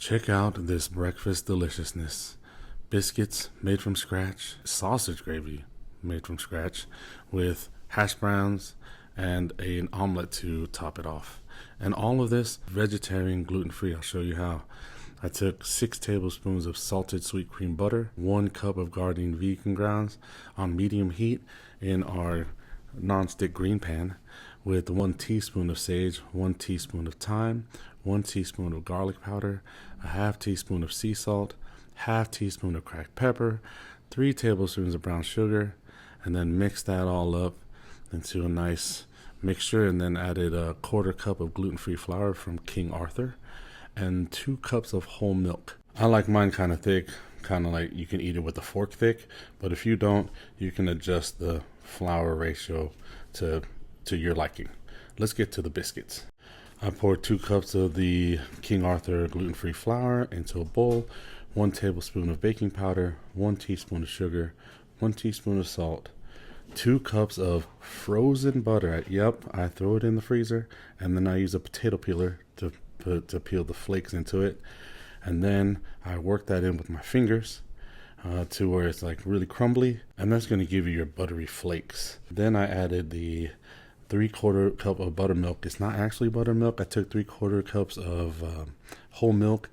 Check out this breakfast deliciousness. Biscuits made from scratch, sausage gravy made from scratch, with hash browns and an omelet to top it off. And all of this vegetarian, gluten-free. I'll show you how. I took 6 tablespoons of salted sweet cream butter, 1 cup of gardening vegan grounds on medium heat in our non-stick green pan, with 1 teaspoon of sage, 1 teaspoon of thyme, 1 teaspoon of garlic powder, a half teaspoon of sea salt, half teaspoon of cracked pepper, 3 tablespoons of brown sugar, and then mix that all up into a nice mixture, and then added a 1/4 cup of gluten-free flour from King Arthur and 2 cups of whole milk. I like mine kind of thick, kind of like you can eat it with a fork thick, but if you don't, you can adjust the flour ratio to your liking. Let's get to the biscuits. I poured 2 cups of the King Arthur gluten-free flour into a bowl, 1 tablespoon of baking powder, 1 teaspoon of sugar, 1 teaspoon of salt, 2 cups of frozen butter. Yep, I throw it in the freezer, and then I use a potato peeler to peel the flakes into it. And then I work that in with my fingers to where it's like really crumbly, and that's going to give you your buttery flakes. Then I added the 3/4 cup of buttermilk. It's not actually buttermilk. I took 3/4 cups of whole milk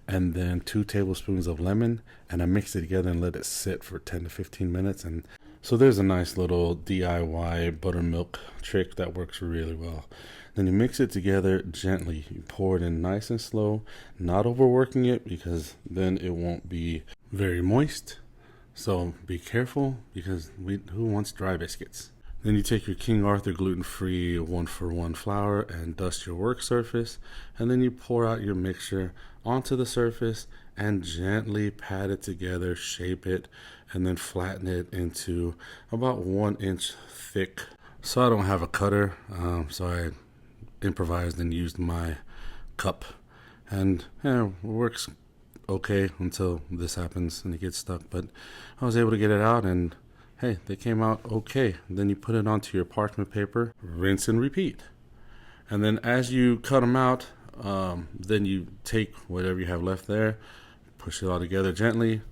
and then 2 tablespoons of lemon, and I mixed it together and let it sit for 10 to 15 minutes. And so there's a nice little DIY buttermilk trick that works really well. Then you mix it together gently. You pour it in nice and slow, not overworking it, because then it won't be very moist. So be careful, because who wants dry biscuits? Then you take your King Arthur gluten-free 1-for-1 flour and dust your work surface, and then you pour out your mixture onto the surface and gently pat it together, shape it, and then flatten it into about 1 inch thick. So I don't have a cutter, so I improvised and used my cup, and it works okay until this happens and it gets stuck, but I was able to get it out, and hey, they came out okay. Then you put it onto your parchment paper, rinse and repeat. And then as you cut them out, then you take whatever you have left there, push it all together gently,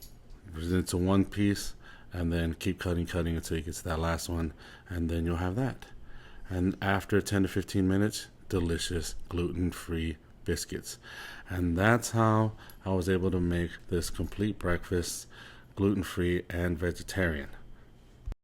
put it into one piece, and then keep cutting until you get to that last one, and then you'll have that. And after 10 to 15 minutes, delicious gluten-free biscuits. And that's how I was able to make this complete breakfast, gluten-free and vegetarian.